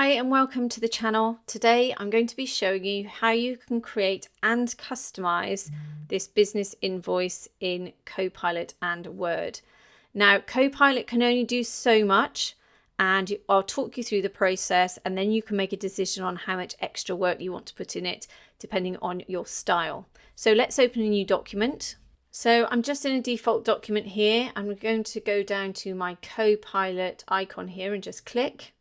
Hi and welcome to the channel. Today I'm going to be showing you how you can create and customize this business invoice in Copilot and Word. Now Copilot can only do so much, and I'll talk you through the process, and then you can make a decision on how much extra work you want to put in it depending on your style. So let's open a new document. So I'm just in a default document here, and we're going to go down to my Copilot icon here and just click.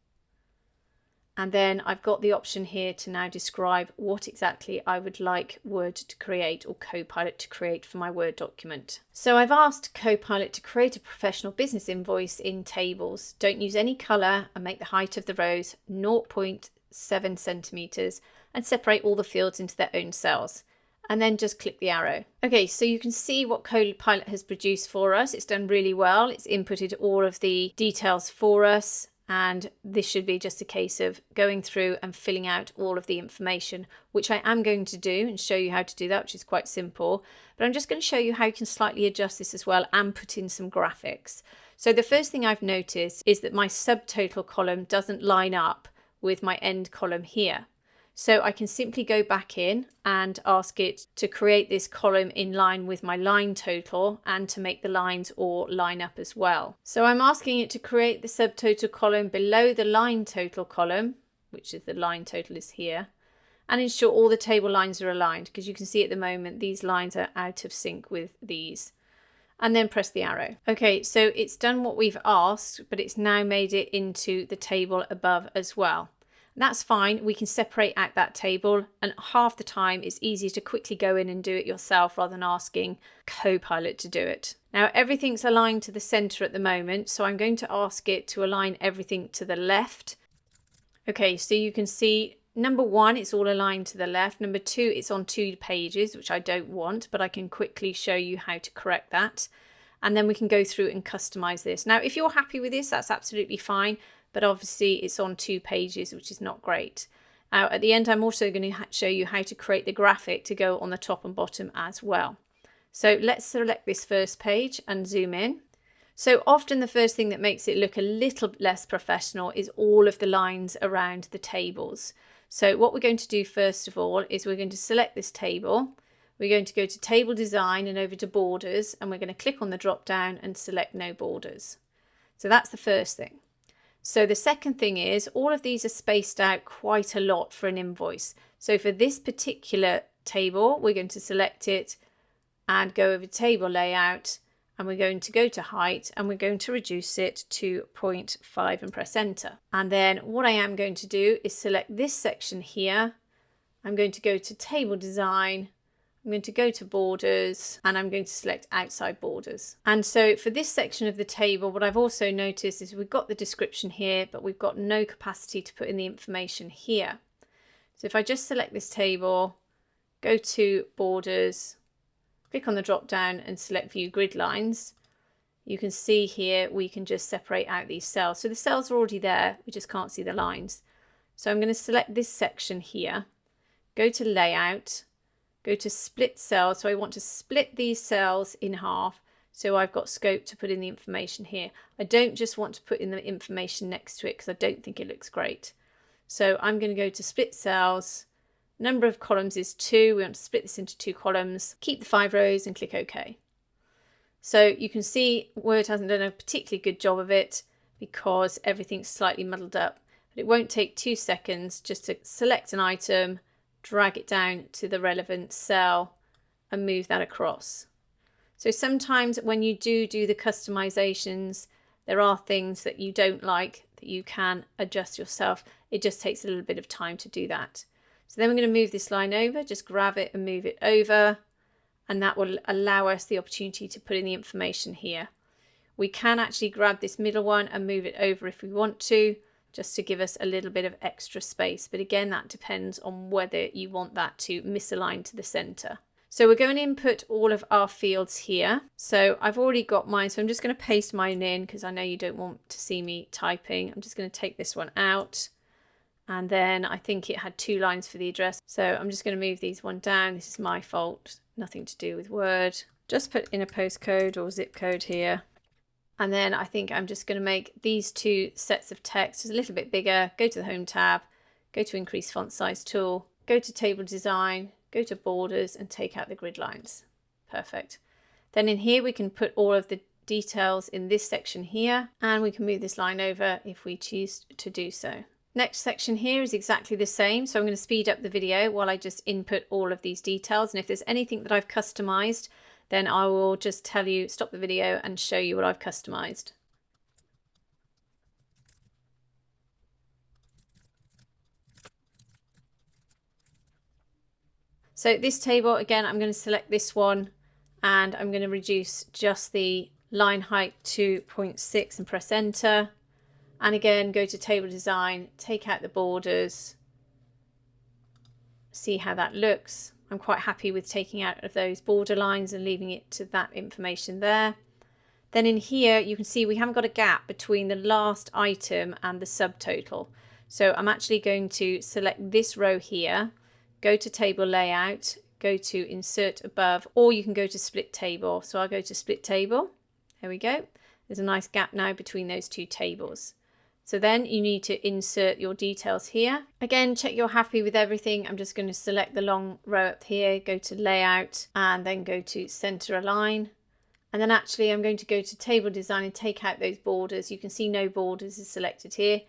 And then I've got the option here to now describe what exactly I would like Word to create, or Copilot to create, for my Word document. So I've asked Copilot to create a professional business invoice in tables. Don't use any colour, and make the height of the rows 0.7 centimetres and separate all the fields into their own cells. And then just click the arrow. Okay, so you can see what Copilot has produced for us. It's done really well. It's inputted all of the details for us. And this should be just a case of going through and filling out all of the information, which I am going to do and show you how to do that, which is quite simple. But I'm just going to show you how you can slightly adjust this as well and put in some graphics. So the first thing I've noticed is that my subtotal column doesn't line up with my end column here. So I can simply go back in and ask it to create this column in line with my line total, and to make the lines all line up as well. So I'm asking it to create the subtotal column below the line total column, which is the line total is here, and ensure all the table lines are aligned, because you can see at the moment these lines are out of sync with these. And then press the arrow. Okay, so it's done what we've asked, but it's now made it into the table above as well. That's fine. We can separate out that table, and half the time it's easier to quickly go in and do it yourself rather than asking Copilot to do it. Now everything's aligned to the center at the moment, so I'm going to ask it to align everything to the left. Okay, so you can see number one, it's all aligned to the left. Number two, it's on 2 pages, which I don't want, but I can quickly show you how to correct that. And then we can go through and customize this. Now, if you're happy with this, that's absolutely fine. But obviously it's on 2 pages, which is not great. At the end, I'm also going to show you how to create the graphic to go on the top and bottom as well. So let's select this first page and zoom in. So often the first thing that makes it look a little less professional is all of the lines around the tables. So what we're going to do first of all is we're going to select this table. We're going to go to Table Design and over to Borders, and we're going to click on the drop down and select No Borders. So that's the first thing. So the second thing is all of these are spaced out quite a lot for an invoice. So for this particular table, we're going to select it and go over Table Layout, and we're going to go to Height, and we're going to reduce it to 0.5 and press Enter. And then what I am going to do is select this section here. I'm going to go to Table Design. I'm going to go to Borders, and I'm going to select Outside Borders. And so for this section of the table, what I've also noticed is we've got the description here, but we've got no capacity to put in the information here. So if I just select this table, go to Borders, click on the drop down and select View Grid Lines, you can see here we can just separate out these cells. So the cells are already there, we just can't see the lines. So I'm going to select this section here, go to Layout, go to Split Cells. So I want to split these cells in half, so I've got scope to put in the information here. I don't just want to put in the information next to it because I don't think it looks great. So I'm going to go to Split Cells. Number of columns is 2. We want to split this into 2 columns. Keep the 5 rows and click OK. So you can see Word hasn't done a particularly good job of it because everything's slightly muddled up. But it won't take 2 seconds just to select an item, drag it down to the relevant cell and move that across. So sometimes when you do the customizations, there are things that you don't like that you can adjust yourself. It just takes a little bit of time to do that. So then we're going to move this line over, just grab it and move it over, and that will allow us the opportunity to put in the information here. We can actually grab this middle one and move it over if we want to, just to give us a little bit of extra space. But again, that depends on whether you want that to misalign to the center. So we're going to input all of our fields here. So I've already got mine, so I'm just going to paste mine in because I know you don't want to see me typing. I'm just going to take this one out. And then I think it had 2 lines for the address. So I'm just going to move these one down. This is my fault, nothing to do with Word. Just put in a postcode or zip code here. And then I think I'm just going to make these two sets of text just a little bit bigger. Go to the Home tab, go to Increase Font Size tool, go to Table Design, go to Borders and take out the grid lines. Perfect. Then in here we can put all of the details in this section here, and we can move this line over if we choose to do so. Next section here is exactly the same, so I'm going to speed up the video while I just input all of these details, and if there's anything that I've customized, then I will just tell you, stop the video and show you what I've customized. So this table, again, I'm going to select this one and I'm going to reduce just the line height to 0.6 and press enter. And again, go to Table Design, take out the borders, see how that looks. I'm quite happy with taking out of those border lines and leaving it to that information there. Then in here, you can see we haven't got a gap between the last item and the subtotal. So I'm actually going to select this row here, go to Table Layout, go to Insert Above, or you can go to Split Table. So I'll go to Split Table. There we go. There's a nice gap now between those two tables. So then you need to insert your details here. Again, check you're happy with everything. I'm just going to select the long row up here, go to Layout, and then go to Center Align. And then actually I'm going to go to Table Design and take out those borders. You can see no borders is selected here.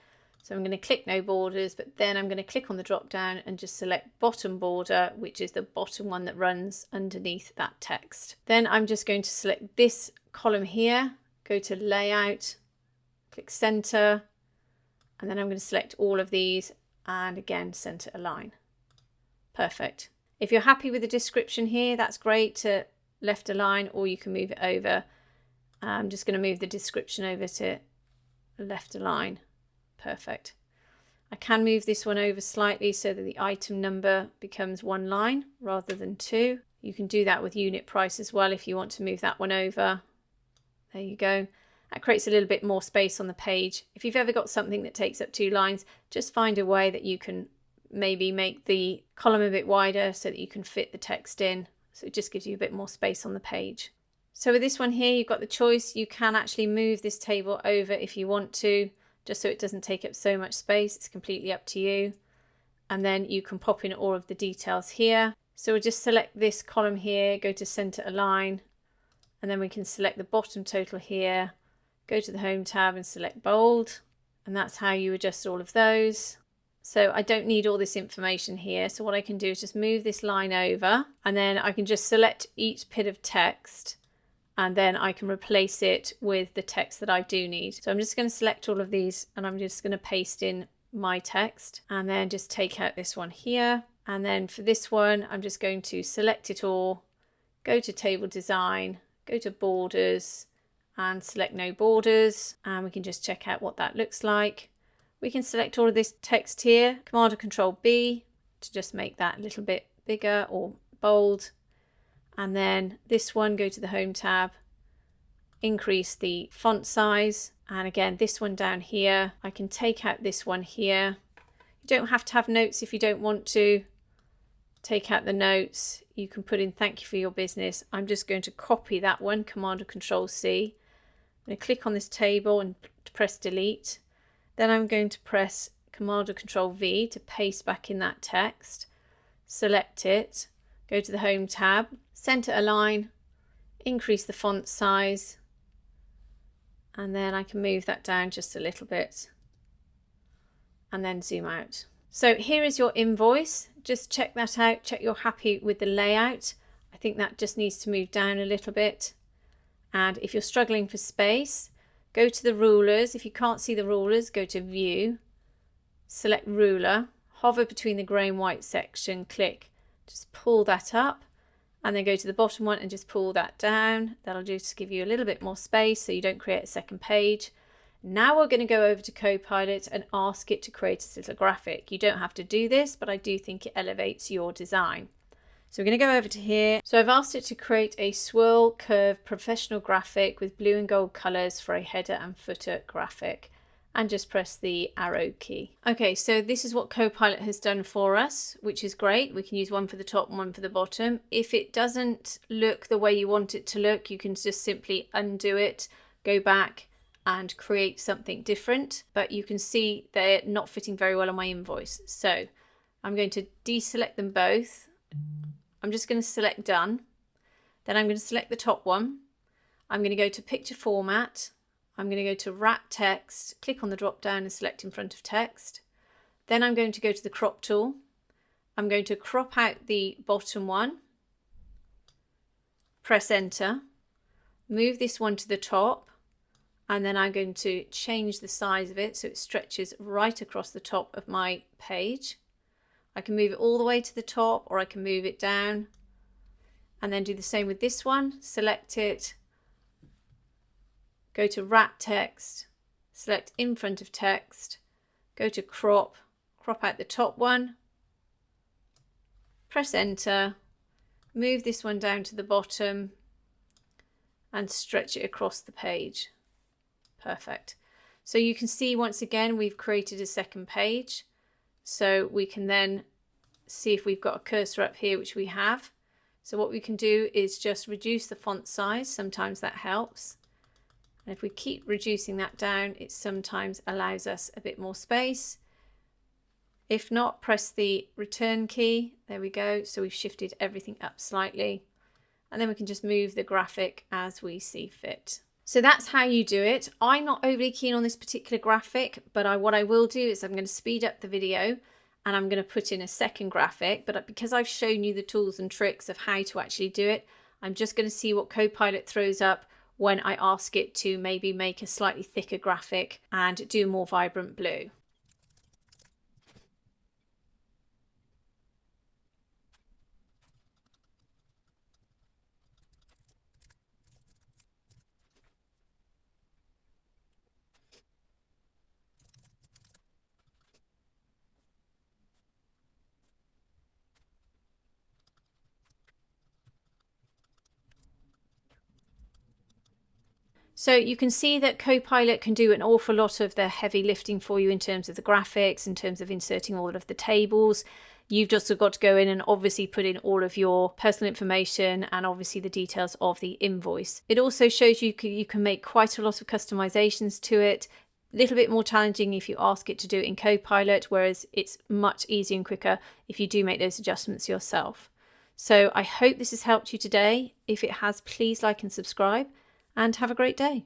So I'm going to click no borders, but then I'm going to click on the drop down and just select bottom border, which is the bottom one that runs underneath that text. Then I'm just going to select this column here, go to Layout, click Center, and then I'm going to select all of these and again center align. Perfect. If you're happy with the description here, that's great to left align, or you can move it over. I'm just going to move the description over to left align. Perfect. I can move this one over slightly so that the item number becomes one line rather than two. You can do that with unit price as well if you want to move that one over. There you go. That creates a little bit more space on the page. If you've ever got something that takes up 2 lines, just find a way that you can maybe make the column a bit wider so that you can fit the text in. So it just gives you a bit more space on the page. So with this one here, you've got the choice. You can actually move this table over if you want to, just so it doesn't take up so much space. It's completely up to you. And then you can pop in all of the details here. So we'll just select this column here, go to Center Align, and then we can select the bottom total here. Go to the Home tab and select bold, and that's how you adjust all of those. So I don't need all this information here. So what I can do is just move this line over, and then I can just select each bit of text, and then I can replace it with the text that I do need. So I'm just going to select all of these and I'm just going to paste in my text, and then just take out this one here. And then for this one, I'm just going to select it all, go to Table Design, go to Borders, and select no borders, and we can just check out what that looks like. We can select all of this text here, Command or Control B to just make that a little bit bigger or bold. And then this one, go to the Home tab, increase the font size, and again this one down here, I can take out this one here. You don't have to have notes if you don't want to. Take out the notes, you can put in thank you for your business. I'm just going to copy that one, Command or Control C. I'm going to click on this table and press delete. Then I'm going to press Command or Control V to paste back in that text. Select it, go to the Home tab, center align, increase the font size, and then I can move that down just a little bit and then zoom out. So here is your invoice. Just check that out, check you're happy with the layout. I think that just needs to move down a little bit. And if you're struggling for space, go to the rulers. If you can't see the rulers, go to View, select Ruler, hover between the grey and white section, click, just pull that up, and then go to the bottom one and just pull that down. That'll just give you a little bit more space so you don't create a second page. Now we're going to go over to Copilot and ask it to create a little graphic. You don't have to do this, but I do think it elevates your design. So we're going to go over to here. So I've asked it to create a swirl curve professional graphic with blue and gold colours for a header and footer graphic, and just press the arrow key. Okay, so this is what Copilot has done for us, which is great. We can use one for the top and one for the bottom. If it doesn't look the way you want it to look, you can just simply undo it, go back and create something different, but you can see they're not fitting very well on my invoice. So I'm going to deselect them both. I'm just going to select done. Then I'm going to select the top one. I'm going to go to picture format. I'm going to go to wrap text, click on the drop down and select in front of text. Then I'm going to go to the crop tool. I'm going to crop out the bottom one, press enter, move this one to the top, and then I'm going to change the size of it so it stretches right across the top of my page. I can move it all the way to the top, or I can move it down, and then do the same with this one. Select it, go to wrap text, select in front of text, go to crop out the top one, press enter, move this one down to the bottom and stretch it across the page. Perfect. So you can see once again we've created a second page. So we can then see if we've got a cursor up here, which we have. So what we can do is just reduce the font size. Sometimes that helps. And if we keep reducing that down, it sometimes allows us a bit more space. If not, press the return key. There we go. So we've shifted everything up slightly. And then we can just move the graphic as we see fit. So that's how you do it. I'm not overly keen on this particular graphic, but what I will do is I'm going to speed up the video and I'm going to put in a second graphic. But because I've shown you the tools and tricks of how to actually do it, I'm just going to see what Copilot throws up when I ask it to maybe make a slightly thicker graphic and do a more vibrant blue. So you can see that Copilot can do an awful lot of the heavy lifting for you in terms of the graphics, in terms of inserting all of the tables. You've just got to go in and obviously put in all of your personal information and obviously the details of the invoice. It also shows you can make quite a lot of customizations to it. A little bit more challenging if you ask it to do it in Copilot, whereas it's much easier and quicker if you do make those adjustments yourself. So I hope this has helped you today. If it has, please like and subscribe. And have a great day.